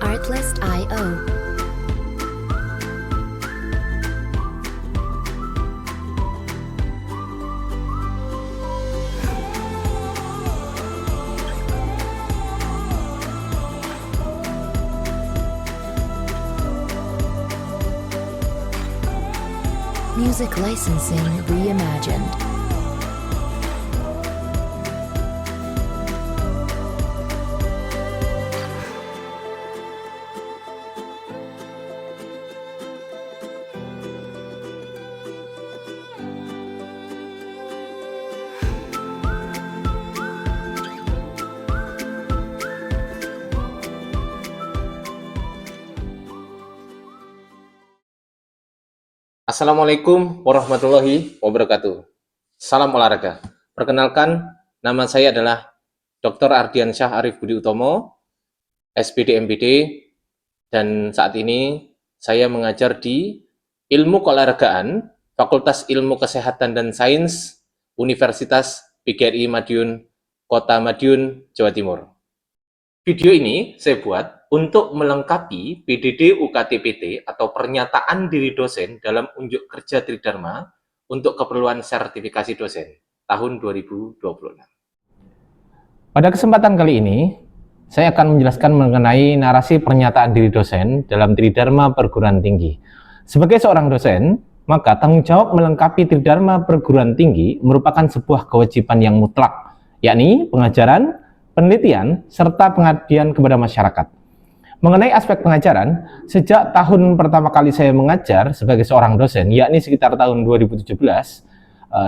Artlist.io. Music licensing reimagined. Assalamualaikum warahmatullahi wabarakatuh. Salam olahraga. Perkenalkan, nama saya adalah Dr. Ardiansyah Arif Budi Utomo, SPD MPD, dan saat ini saya mengajar di Ilmu Keolahragaan, Fakultas Ilmu Kesehatan dan Sains, Universitas PGRI Madiun, Kota Madiun, Jawa Timur. Video ini saya buat untuk melengkapi PDD UKT-PT atau pernyataan diri dosen dalam unjuk kerja Tridharma untuk keperluan sertifikasi dosen tahun 2026. Pada kesempatan kali ini, saya akan menjelaskan mengenai narasi pernyataan diri dosen dalam Tridharma Perguruan Tinggi. Sebagai seorang dosen, maka tanggung jawab melengkapi Tridharma Perguruan Tinggi merupakan sebuah kewajiban yang mutlak, yakni pengajaran, penelitian, serta pengabdian kepada masyarakat. Mengenai aspek pengajaran, sejak tahun pertama kali saya mengajar sebagai seorang dosen, yakni sekitar tahun 2017,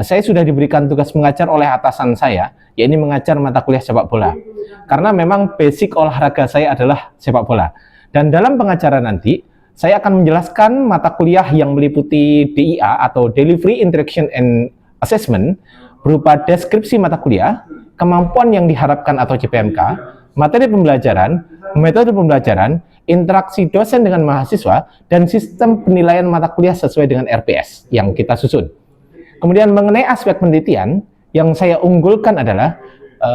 saya sudah diberikan tugas mengajar oleh atasan saya, yakni mengajar mata kuliah sepak bola. Karena memang basic olahraga saya adalah sepak bola. Dan dalam pengajaran nanti, saya akan menjelaskan mata kuliah yang meliputi DIA atau Delivery Interaction and Assessment, berupa deskripsi mata kuliah, kemampuan yang diharapkan atau CPMK, materi pembelajaran, metode pembelajaran, interaksi dosen dengan mahasiswa, dan sistem penilaian mata kuliah sesuai dengan RPS yang kita susun. Kemudian mengenai aspek penelitian, yang saya unggulkan adalah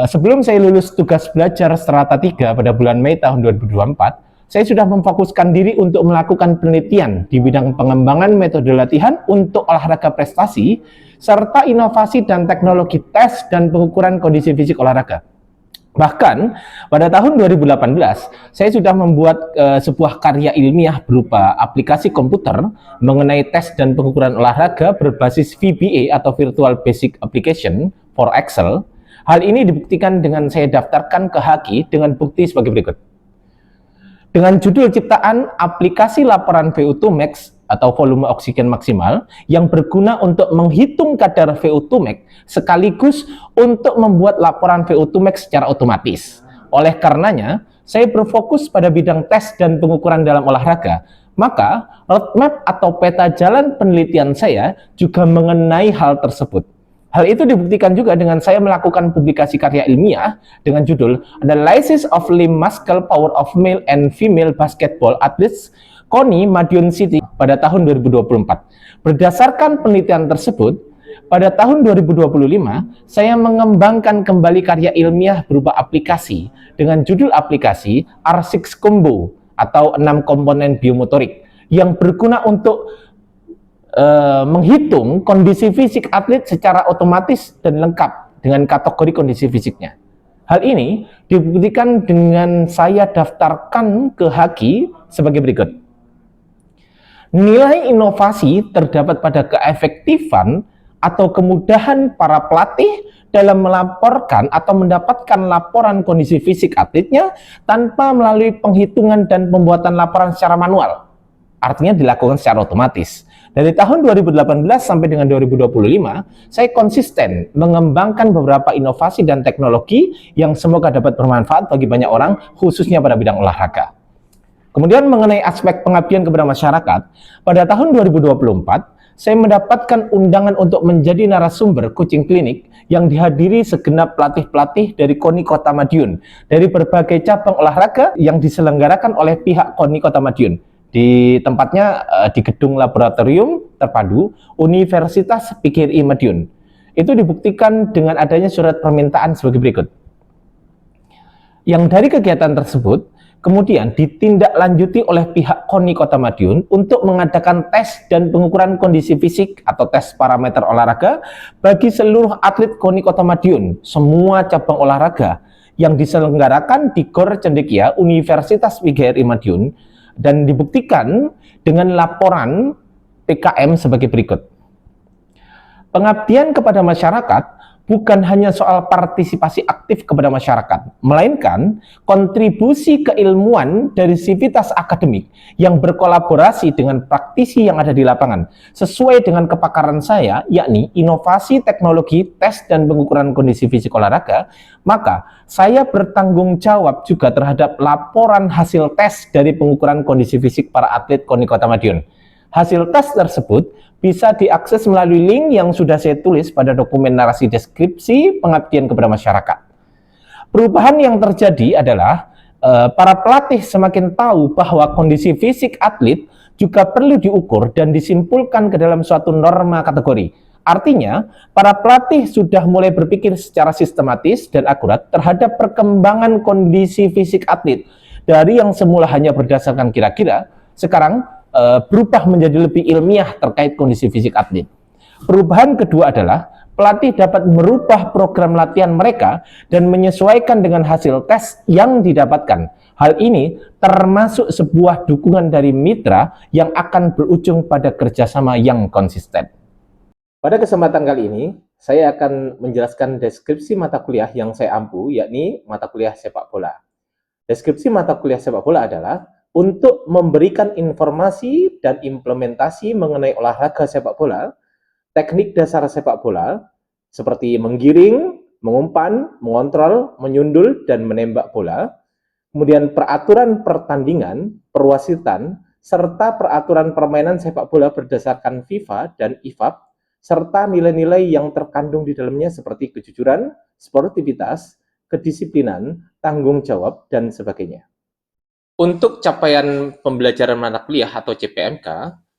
sebelum saya lulus tugas belajar strata 3 pada bulan Mei tahun 2024, saya sudah memfokuskan diri untuk melakukan penelitian di bidang pengembangan metode latihan untuk olahraga prestasi, serta inovasi dan teknologi tes dan pengukuran kondisi fisik olahraga. Bahkan pada tahun 2018 saya sudah membuat sebuah karya ilmiah berupa aplikasi komputer mengenai tes dan pengukuran olahraga berbasis VBA atau Virtual Basic Application for Excel. Hal ini dibuktikan dengan saya daftarkan ke HAKI dengan bukti sebagai berikut. Dengan judul ciptaan aplikasi laporan VO2 max atau volume oksigen maksimal yang berguna untuk menghitung kadar VO2 max sekaligus untuk membuat laporan VO2 max secara otomatis. Oleh karenanya, saya berfokus pada bidang tes dan pengukuran dalam olahraga. Maka, roadmap atau peta jalan penelitian saya juga mengenai hal tersebut. Hal itu dibuktikan juga dengan saya melakukan publikasi karya ilmiah dengan judul Analysis of Limb Muscle Power of Male and Female Basketball Athletes KONI Madiun City pada tahun 2024. Berdasarkan penelitian tersebut, pada tahun 2025, saya mengembangkan kembali karya ilmiah berupa aplikasi dengan judul aplikasi R6 Combo atau 6 komponen biomotorik yang berguna untuk menghitung kondisi fisik atlet secara otomatis dan lengkap dengan kategori kondisi fisiknya. Hal ini dibuktikan dengan saya daftarkan ke HAKI sebagai berikut. Nilai inovasi terdapat pada keefektifan atau kemudahan para pelatih dalam melaporkan atau mendapatkan laporan kondisi fisik atletnya tanpa melalui penghitungan dan pembuatan laporan secara manual. Artinya dilakukan secara otomatis. Dari tahun 2018 sampai dengan 2025, saya konsisten mengembangkan beberapa inovasi dan teknologi yang semoga dapat bermanfaat bagi banyak orang, khususnya pada bidang olahraga. Kemudian mengenai aspek pengabdian kepada masyarakat, pada tahun 2024, saya mendapatkan undangan untuk menjadi narasumber coaching klinik yang dihadiri segenap pelatih-pelatih dari KONI Kota Madiun, dari berbagai cabang olahraga yang diselenggarakan oleh pihak KONI Kota Madiun. Di tempatnya di gedung laboratorium terpadu Universitas PGRI Madiun. Itu dibuktikan dengan adanya surat permintaan sebagai berikut. Yang dari kegiatan tersebut, kemudian ditindaklanjuti oleh pihak KONI Kota Madiun untuk mengadakan tes dan pengukuran kondisi fisik atau tes parameter olahraga bagi seluruh atlet KONI Kota Madiun, semua cabang olahraga yang diselenggarakan di GOR Cendekia Universitas PGRI Madiun dan dibuktikan dengan laporan PKM sebagai berikut. Pengabdian kepada masyarakat bukan hanya soal partisipasi aktif kepada masyarakat, melainkan kontribusi keilmuan dari sivitas akademik yang berkolaborasi dengan praktisi yang ada di lapangan, sesuai dengan kepakaran saya, yakni inovasi teknologi tes dan pengukuran kondisi fisik olahraga. Maka saya bertanggung jawab juga terhadap laporan hasil tes dari pengukuran kondisi fisik para atlet KONI Kota Madiun. Hasil tes tersebut bisa diakses melalui link yang sudah saya tulis pada dokumen narasi deskripsi pengabdian kepada masyarakat. Perubahan yang terjadi adalah para pelatih semakin tahu bahwa kondisi fisik atlet juga perlu diukur dan disimpulkan ke dalam suatu norma kategori. Artinya, para pelatih sudah mulai berpikir secara sistematis dan akurat terhadap perkembangan kondisi fisik atlet. Dari yang semula hanya berdasarkan kira-kira, sekarang berubah menjadi lebih ilmiah terkait kondisi fisik atlet. Perubahan kedua adalah pelatih dapat merubah program latihan mereka dan menyesuaikan dengan hasil tes yang didapatkan. Hal ini termasuk sebuah dukungan dari mitra yang akan berujung pada kerjasama yang konsisten. Pada kesempatan kali ini, saya akan menjelaskan deskripsi mata kuliah yang saya ampu, yakni mata kuliah sepak bola. Deskripsi mata kuliah sepak bola adalah untuk memberikan informasi dan implementasi mengenai olahraga sepak bola, teknik dasar sepak bola, seperti menggiring, mengumpan, mengontrol, menyundul, dan menembak bola, kemudian peraturan pertandingan, perwasitan, serta peraturan permainan sepak bola berdasarkan FIFA dan IFAB, serta nilai-nilai yang terkandung di dalamnya seperti kejujuran, sportivitas, kedisiplinan, tanggung jawab, dan sebagainya. Untuk capaian pembelajaran mata kuliah atau CPMK,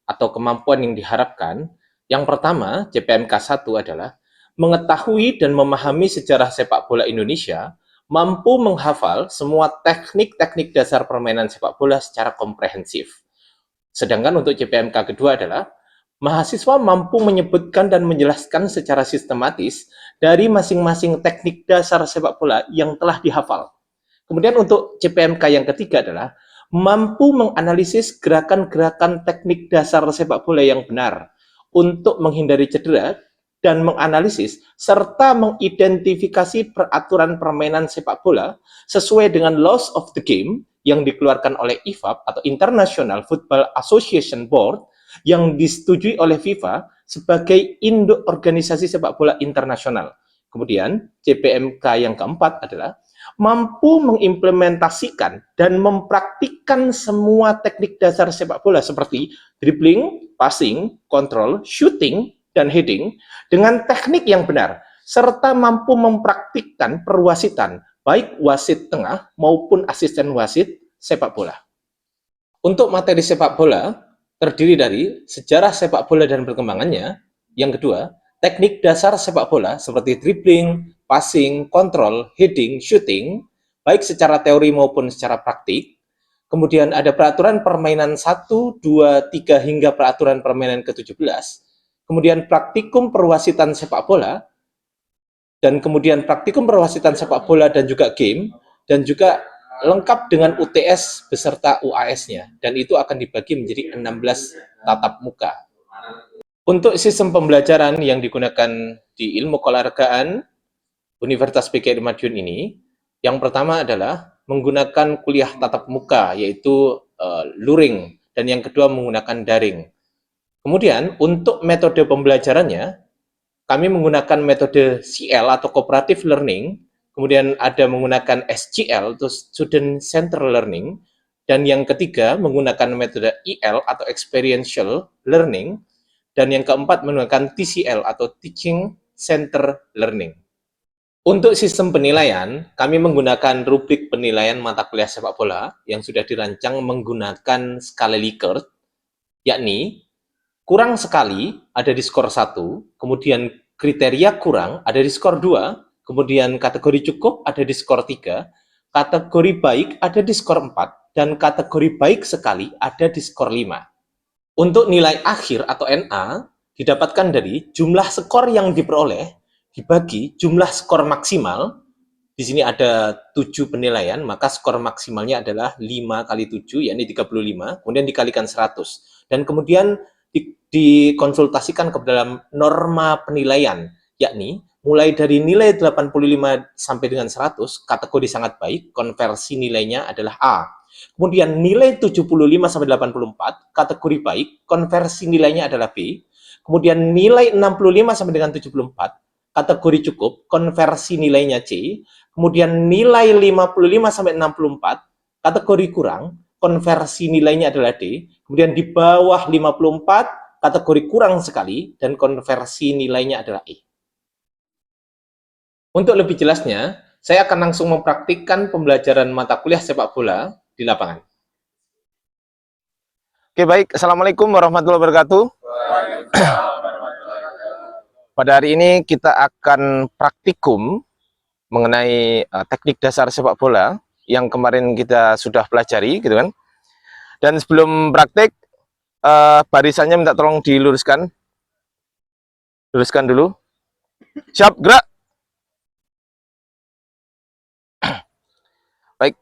atau kemampuan yang diharapkan, yang pertama, CPMK 1 adalah mengetahui dan memahami sejarah sepak bola Indonesia, mampu menghafal semua teknik-teknik dasar permainan sepak bola secara komprehensif. Sedangkan untuk CPMK kedua adalah mahasiswa mampu menyebutkan dan menjelaskan secara sistematis dari masing-masing teknik dasar sepak bola yang telah dihafal. Kemudian untuk CPMK yang ketiga adalah mampu menganalisis gerakan-gerakan teknik dasar sepak bola yang benar untuk menghindari cedera dan menganalisis serta mengidentifikasi peraturan permainan sepak bola sesuai dengan laws of the game yang dikeluarkan oleh IFAB atau International Football Association Board yang disetujui oleh FIFA sebagai induk organisasi sepak bola internasional. Kemudian CPMK yang keempat adalah mampu mengimplementasikan dan mempraktikkan semua teknik dasar sepak bola seperti dribbling, passing, control, shooting, dan heading dengan teknik yang benar, serta mampu mempraktikkan perwasitan, baik wasit tengah maupun asisten wasit sepak bola. Untuk materi sepak bola, terdiri dari sejarah sepak bola dan perkembangannya. Yang kedua, teknik dasar sepak bola seperti dribbling, passing, kontrol, heading, shooting, baik secara teori maupun secara praktik. Kemudian ada peraturan permainan 1, 2, 3 hingga peraturan permainan ke-17. Kemudian praktikum perwasitan sepak bola, dan kemudian praktikum perwasitan sepak bola dan juga game, dan juga lengkap dengan UTS beserta UAS-nya. Dan itu akan dibagi menjadi 16 tatap muka. Untuk sistem pembelajaran yang digunakan di ilmu keolahragaan Universitas PGRI Madiun ini, yang pertama adalah menggunakan kuliah tatap muka, yaitu luring, dan yang kedua menggunakan daring. Kemudian untuk metode pembelajarannya, kami menggunakan metode CL atau Cooperative Learning, kemudian ada menggunakan SCL atau Student Centered Learning, dan yang ketiga menggunakan metode EL atau Experiential Learning, dan yang keempat menggunakan TCL atau Teaching Center Learning. Untuk sistem penilaian, kami menggunakan rubrik penilaian mata kuliah sepak bola yang sudah dirancang menggunakan skala Likert, yakni kurang sekali ada di skor 1, kemudian kriteria kurang ada di skor 2, kemudian kategori cukup ada di skor 3, kategori baik ada di skor 4, dan kategori baik sekali ada di skor 5. Untuk nilai akhir atau NA didapatkan dari jumlah skor yang diperoleh dibagi jumlah skor maksimal. Di sini ada 7 penilaian, maka skor maksimalnya adalah 5 kali 7, yakni 35, kemudian dikalikan 100. Dan kemudian dikonsultasikan ke dalam norma penilaian, yakni mulai dari nilai 85 sampai dengan 100, kategori sangat baik, konversi nilainya adalah A. Kemudian nilai 75 sampai 84, kategori baik, konversi nilainya adalah B. Kemudian nilai 65 sampai dengan 74, kategori cukup, konversi nilainya C. Kemudian nilai 55 sampai 64, kategori kurang, konversi nilainya adalah D. Kemudian di bawah 54, kategori kurang sekali, dan konversi nilainya adalah E. Untuk lebih jelasnya, saya akan langsung mempraktikkan pembelajaran mata kuliah sepak bola di lapangan. Oke, baik. Assalamualaikum warahmatullahi wabarakatuh. Pada hari ini kita akan praktikum mengenai teknik dasar sepak bola yang kemarin kita sudah pelajari, gitu kan. Dan sebelum praktek, barisannya minta tolong diluruskan. Luruskan dulu. Siap, gerak. Baik.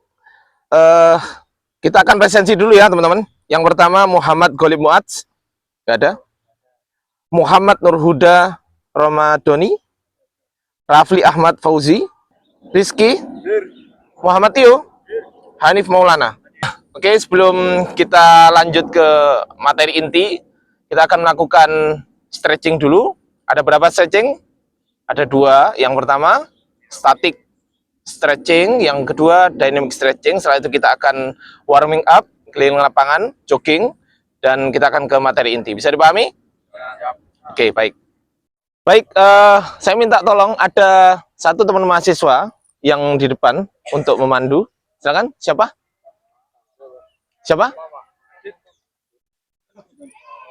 Kita akan presensi dulu ya, teman-teman. Yang pertama Muhammad Golib Muadz, nggak ada. Muhammad Nurhuda Romadoni, Rafli Ahmad Fauzi, Rizky, Muhammad Tio, Hanif Maulana. Oke, sebelum kita lanjut ke materi inti, kita akan melakukan stretching dulu. Ada berapa stretching? Ada 2. Yang pertama, static stretching. Yang kedua, dynamic stretching. Setelah itu kita akan warming up, keliling lapangan, jogging, dan kita akan ke materi inti. Bisa dipahami? Oke, baik. Baik, saya minta tolong ada satu teman mahasiswa yang di depan untuk memandu. Silakan, siapa? Siapa?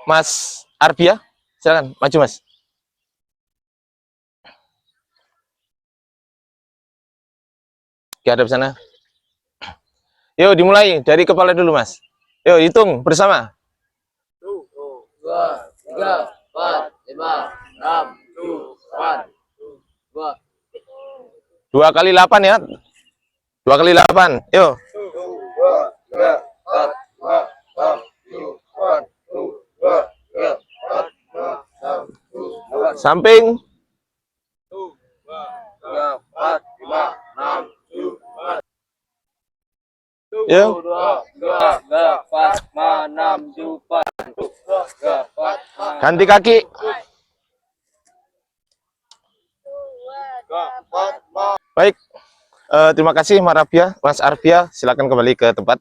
Mas Arbia, silakan maju Mas. Oke, hadap sana. Yuk dimulai dari kepala dulu Mas. Yuk hitung bersama. 1, 2, 3, 4, 5, 6, 7, 8, 2 kali 8 ya. 2 kali 8. Yuk. 2, 3, 4, 5, 6, 7, 8, 2, 3, 4, 5, 6, 7, 8. Samping. 2, 3, 4, 5, 6, 7, 8. Yuk. 2, 3, 4, 5, 6, 7, 8. 2, 3, 4, 5, Ganti kaki. 4, 5. Baik. Terima kasih Mas Arbia. Silakan kembali ke tempat.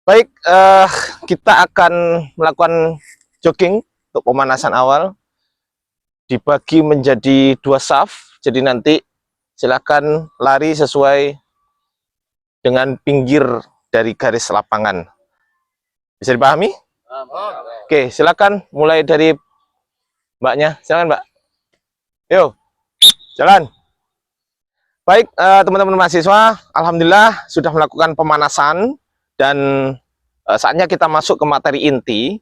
Baik, kita akan melakukan jogging untuk pemanasan awal. Dibagi menjadi 2 saf. Jadi nanti silakan lari sesuai dengan pinggir dari garis lapangan. Bisa dipahami? Oke, silakan mulai dari Mbaknya. Silakan Mbak. Yuk, jalan. Baik, teman-teman mahasiswa, alhamdulillah sudah melakukan pemanasan dan saatnya kita masuk ke materi inti,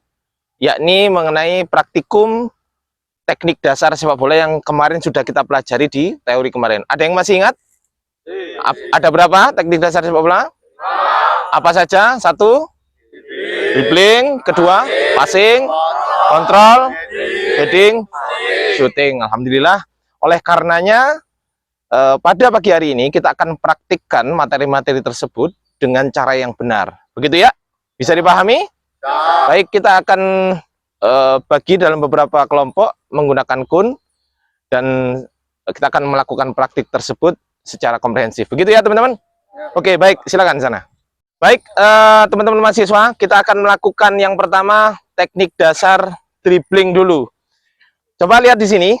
yakni mengenai praktikum teknik dasar sepak bola yang kemarin sudah kita pelajari di teori kemarin. Ada yang masih ingat? Ada berapa teknik dasar sepak bola? Apa saja? 1, dribbling, kedua, passing, kontrol, heading, shooting. Alhamdulillah. Oleh karenanya, pada pagi hari ini kita akan praktikkan materi-materi tersebut dengan cara yang benar. Begitu ya? Bisa dipahami? Baik, kita akan bagi dalam beberapa kelompok menggunakan kun dan kita akan melakukan praktik tersebut secara komprehensif. Begitu ya teman-teman? Oke, baik, silakan sana. Baik, teman-teman mahasiswa, kita akan melakukan yang pertama teknik dasar dribbling dulu. Coba lihat di sini.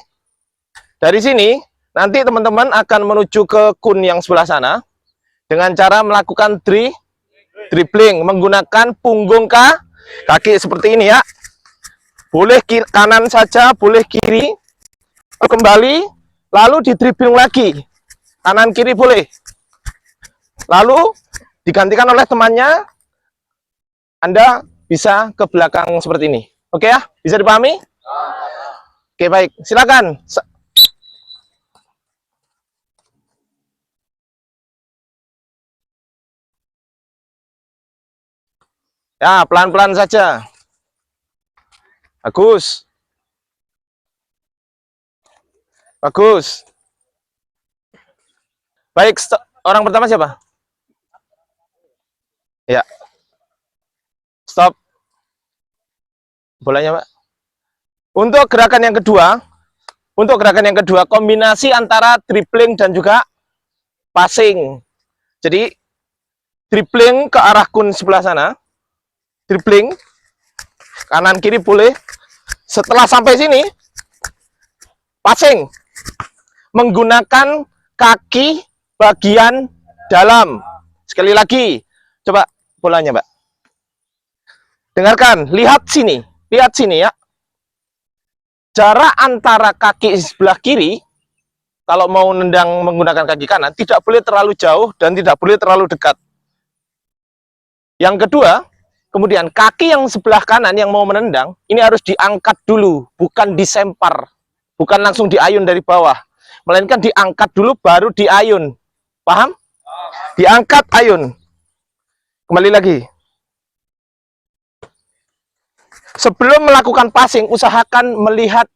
Dari sini nanti teman-teman akan menuju ke kun yang sebelah sana dengan cara melakukan dribbling menggunakan punggung kaki seperti ini ya. Boleh kanan saja, boleh kiri, kembali, lalu di dribbling lagi. Kanan kiri boleh. Lalu digantikan oleh temannya. Anda bisa ke belakang seperti ini. Oke ya? Bisa dipahami? Oke, baik. Silakan. Ya, pelan-pelan saja. Bagus. Bagus. Baik, orang pertama siapa? Ya. Stop. Bolanya, Pak. Untuk gerakan yang kedua, kombinasi antara dribbling dan juga passing. Jadi, dribbling ke arah kun sebelah sana. Dribbling kanan kiri boleh. Setelah sampai sini, passing menggunakan kaki bagian dalam. Sekali lagi, coba bolanya, Mbak. Dengarkan, lihat sini ya. Jarak antara kaki sebelah kiri, kalau mau nendang menggunakan kaki kanan, tidak boleh terlalu jauh dan tidak boleh terlalu dekat. Yang kedua, kemudian kaki yang sebelah kanan yang mau menendang, ini harus diangkat dulu, bukan disempar. Bukan langsung diayun dari bawah. Melainkan diangkat dulu, baru diayun. Paham? Diangkat, ayun. Kembali lagi. Sebelum melakukan passing, usahakan melihat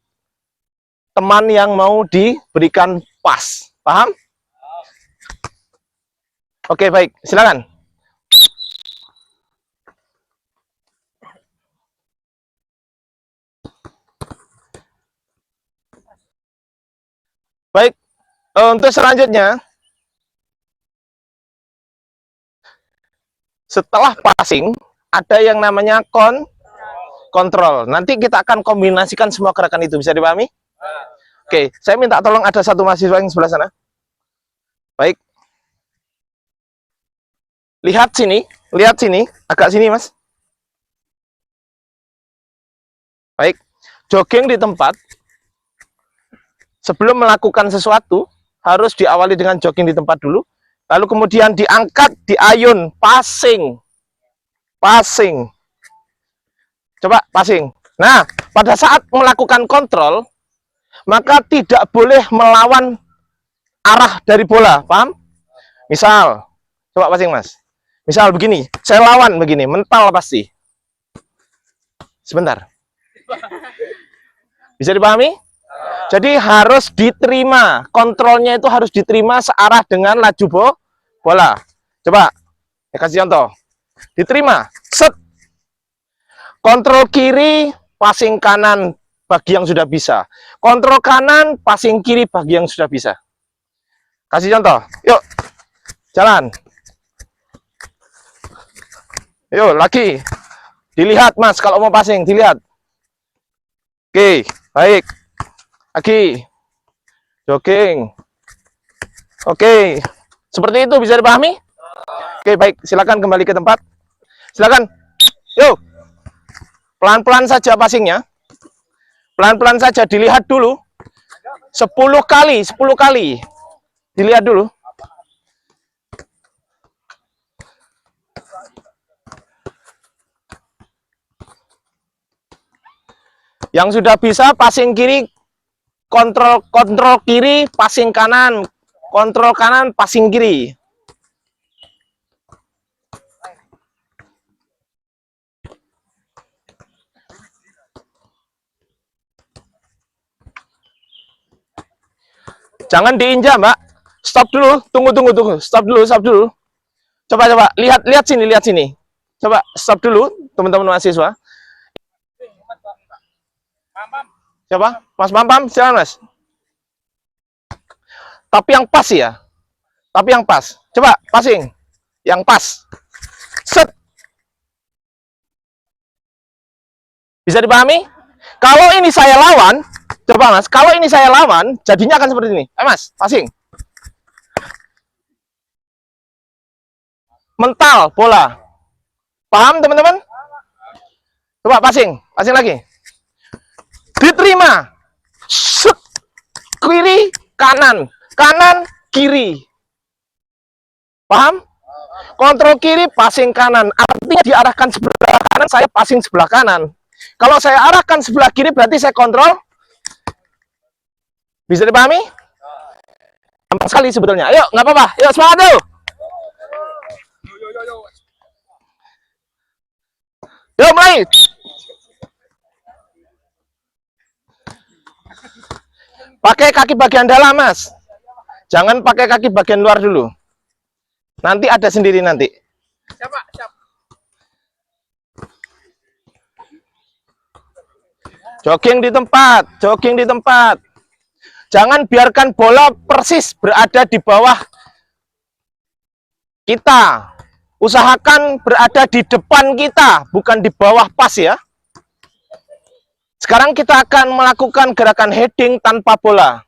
teman yang mau diberikan pas. Paham? Oke, baik. Silakan. Baik. Untuk selanjutnya, setelah passing, ada yang namanya kontrol. Nanti kita akan kombinasikan semua gerakan itu. Bisa dipahami? Oke, saya minta tolong ada satu mahasiswa yang sebelah sana. Baik. Lihat sini, agak sini, Mas. Baik. Jogging di tempat. Sebelum melakukan sesuatu, harus diawali dengan jogging di tempat dulu. Lalu kemudian diangkat, diayun, passing. Passing. Coba passing. Nah, pada saat melakukan kontrol, maka tidak boleh melawan arah dari bola, paham? Misal, coba passing, Mas. Misal begini, saya lawan begini, mental pasti. Sebentar. Bisa dipahami? Jadi harus diterima, kontrolnya itu harus diterima searah dengan laju bola. Coba, saya kasih contoh. Diterima, set. Kontrol kiri, passing kanan bagi yang sudah bisa. Kontrol kanan, passing kiri bagi yang sudah bisa. Kasih contoh. Yuk, jalan. Yuk, lagi. Dilihat, Mas, kalau mau passing, dilihat. Oke, baik. Lagi. Jogging. Oke. Seperti itu, bisa dipahami? Oke, baik. Silakan kembali ke tempat. Silakan. Yuk. Pelan-pelan saja passingnya. Pelan-pelan saja, dilihat dulu. 10 kali. Dilihat dulu. Yang sudah bisa passing kiri, kontrol kiri, passing kanan. Kontrol kanan, passing kiri. Jangan diinjak, Mbak. Stop dulu. Tunggu. Stop dulu. Coba. Lihat sini. Coba stop dulu, teman-teman mahasiswa. Siapa? Mas Pam, silakan, Mas. Tapi yang pas ya. Coba passing. Yang pas. Set. Bisa dipahami? Kalau ini saya lawan, coba, Mas, kalau ini saya lawan, jadinya akan seperti ini. Mas, passing. Mental bola. Paham, teman-teman? Coba passing lagi. Diterima. Set. Kiri, kanan, kiri. Paham? Kontrol kiri, passing kanan. Artinya diarahkan sebelah kanan, saya passing sebelah kanan. Kalau saya arahkan sebelah kiri, berarti saya kontrol. Bisa dipahami? Gampang sekali sebetulnya. Ayo, nggak apa-apa. Yuk, semangat yuk. Yuk, mulai. Pakai kaki bagian dalam, Mas. Jangan pakai kaki bagian luar dulu. Nanti ada sendiri nanti. Jogging di tempat, jogging di tempat. Jangan biarkan bola persis berada di bawah kita. Usahakan berada di depan kita, bukan di bawah pas ya. Sekarang kita akan melakukan gerakan heading tanpa bola.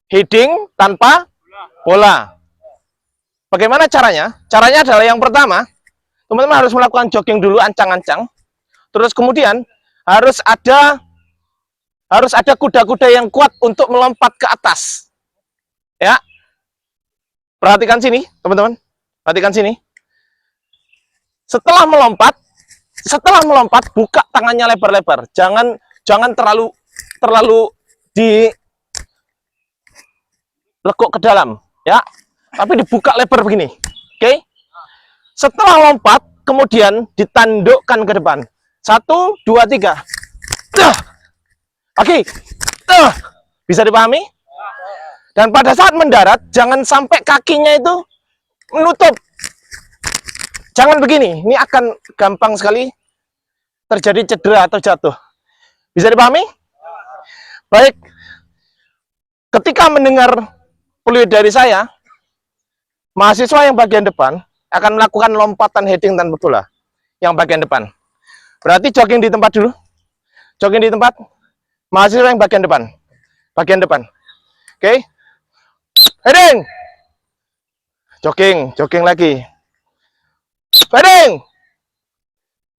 Heading tanpa bola. Bagaimana caranya? Caranya adalah yang pertama, teman-teman harus melakukan jogging dulu, ancang-ancang. Terus kemudian harus ada kuda-kuda yang kuat untuk melompat ke atas. Ya. Perhatikan sini, teman-teman. Perhatikan sini. Setelah melompat, buka tangannya lebar-lebar. Jangan terlalu dilekuk ke dalam, ya. Tapi dibuka lebar begini. Oke? Setelah lompat, kemudian ditandukkan ke depan. 1, 2, 3. Oke. Bisa dipahami? Dan pada saat mendarat, jangan sampai kakinya itu menutup. Jangan begini. Ini akan gampang sekali terjadi cedera atau jatuh. Bisa dipahami? Baik. Ketika mendengar peluit dari saya, mahasiswa yang bagian depan akan melakukan lompatan heading tanpa bola. Yang bagian depan. Berarti jogging di tempat dulu. Jogging di tempat. Mahasiswa yang bagian depan. Bagian depan. Oke. Heading. Jogging lagi. Heading.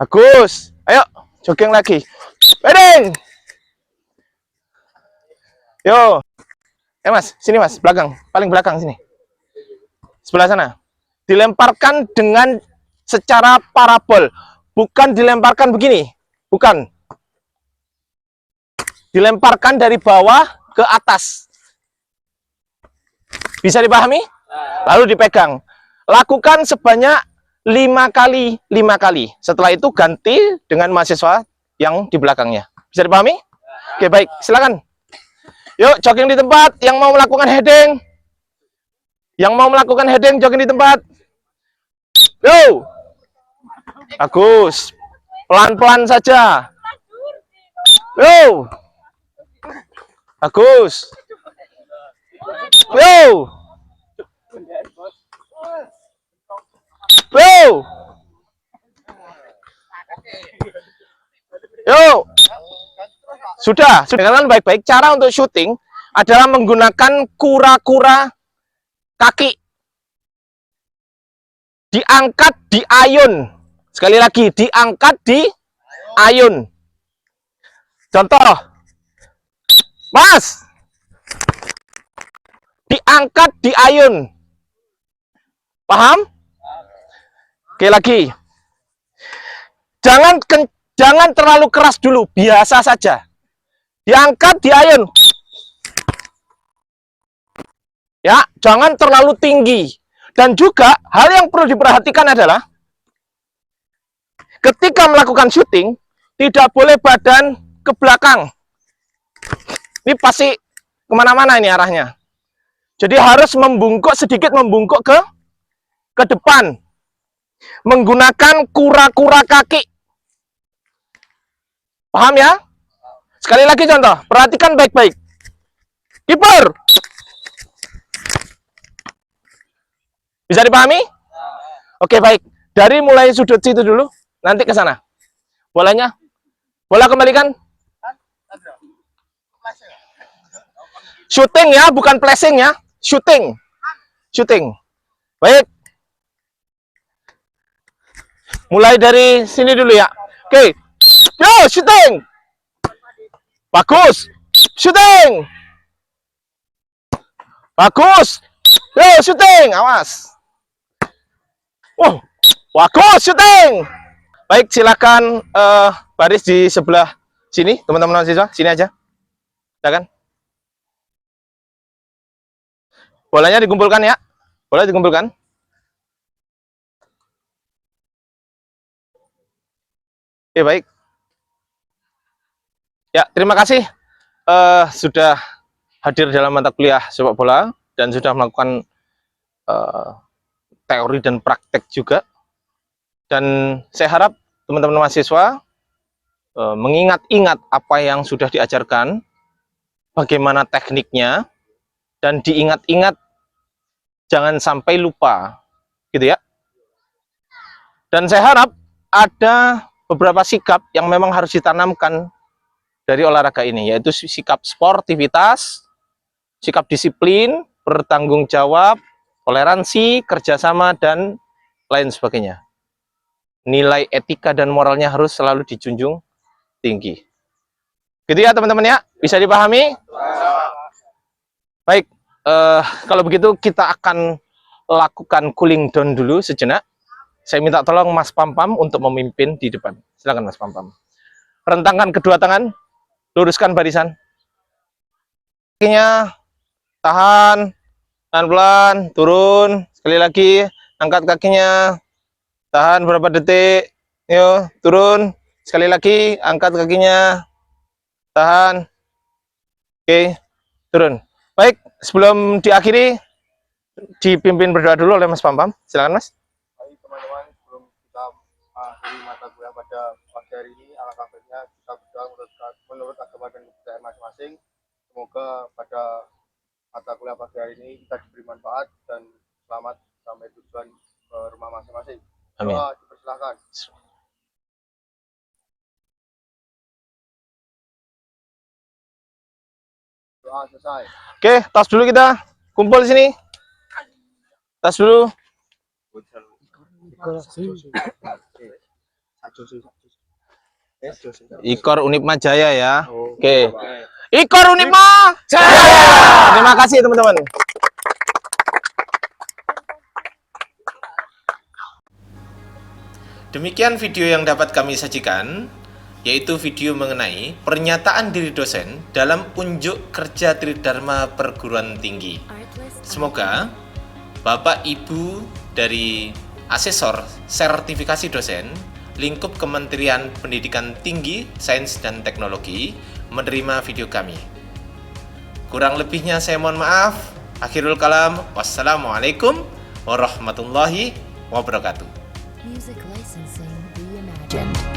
Bagus. Ayo, jogging lagi. Heading. Yo. Mas, sini Mas, belakang. Paling belakang sini. Sebelah sana. Dilemparkan dengan secara parabol. Bukan dilemparkan begini. Bukan. Dilemparkan dari bawah ke atas. Bisa dipahami? Lalu dipegang. Lakukan sebanyak 5 kali. Setelah itu ganti dengan mahasiswa yang di belakangnya. Bisa dipahami? Oke, baik. Silakan. Yuk, jogging di tempat. Yang mau melakukan heading. Jogging di tempat. Yo. Bagus. Pelan-pelan saja. Yo. Bagus. Yo. Yo. Yo. Sudah kan baik-baik. Cara untuk syuting adalah menggunakan kura-kura kaki. Diangkat di ayun. Sekali lagi, diangkat di ayun. Contoh. Mas. Diangkat di ayun. Paham? Oke, lagi. Jangan terlalu keras dulu, biasa saja. Diangkat di ayun. Ya, jangan terlalu tinggi. Dan juga hal yang perlu diperhatikan adalah ketika melakukan syuting tidak boleh badan ke belakang. Ini pasti kemana-mana ini arahnya. Jadi harus sedikit membungkuk ke depan. Menggunakan kura-kura kaki. Paham ya? Sekali lagi contoh, perhatikan baik-baik. Kiper. Bisa dipahami? Oke, baik. Dari mulai sudut situ dulu, nanti ke sana. Bolanya? Bola kembalikan. Shooting ya, bukan flashing ya. Shooting. Baik. Mulai dari sini dulu ya. Oke. Yo, shooting. Bagus. Shooting. Bagus. Yo, syuting, awas. Wow, bagus syuting. Baik, silakan baris di sebelah sini, teman-teman mahasiswa, sini aja. Silakan. Bolanya dikumpulkan ya. Bola dikumpulkan. Oke, baik. Ya, terima kasih sudah hadir dalam mata kuliah sepak bola dan sudah melakukan teori dan praktek juga. Dan saya harap teman-teman mahasiswa mengingat-ingat apa yang sudah diajarkan, bagaimana tekniknya, dan diingat-ingat jangan sampai lupa, gitu ya. Dan saya harap ada beberapa sikap yang memang harus ditanamkan dari olahraga ini, yaitu sikap sportivitas, sikap disiplin, bertanggung jawab, toleransi, kerjasama, dan lain sebagainya. Nilai etika dan moralnya harus selalu dijunjung tinggi. Gitu ya teman-teman ya, bisa dipahami? Baik, kalau begitu kita akan lakukan cooling down dulu sejenak. Saya minta tolong Mas Pampam untuk memimpin di depan. Silakan Mas Pampam. Rentangkan kedua tangan, luruskan barisan. Kakinya tahan, pelan-pelan, turun. Sekali lagi, angkat kakinya, tahan berapa detik. Yuk, turun. Sekali lagi, angkat kakinya, tahan. Oke, turun. Baik, sebelum diakhiri, dipimpin berdoa dulu oleh Mas Pampam. Silakan Mas. Baik teman-teman, sebelum kita akhiri mata kuliah pada pagi hari ini, alangkah baiknya kita berdoa menurut agama dan kepercayaan masing-masing. Semoga pada mata kuliah pagi hari ini kita diberi manfaat dan selamat sampai tujuan ke rumah masing-masing. Amin. Doa dipersilahkan. Doa selesai. Oke, tas dulu kita. Kumpul di sini. Tas dulu. Ikor Unipma Jaya ya. Oke. Ikor Unipma Jaya. Terima kasih teman-teman. Demikian video yang dapat kami sajikan, yaitu video mengenai pernyataan diri dosen dalam unjuk kerja Tridharma Perguruan Tinggi. Semoga Bapak Ibu dari Asesor Sertifikasi Dosen lingkup Kementerian Pendidikan Tinggi, Sains dan Teknologi menerima video kami. Kurang lebihnya saya mohon maaf. Akhirul kalam. Wassalamualaikum warahmatullahi wabarakatuh. Music licensing reimagined.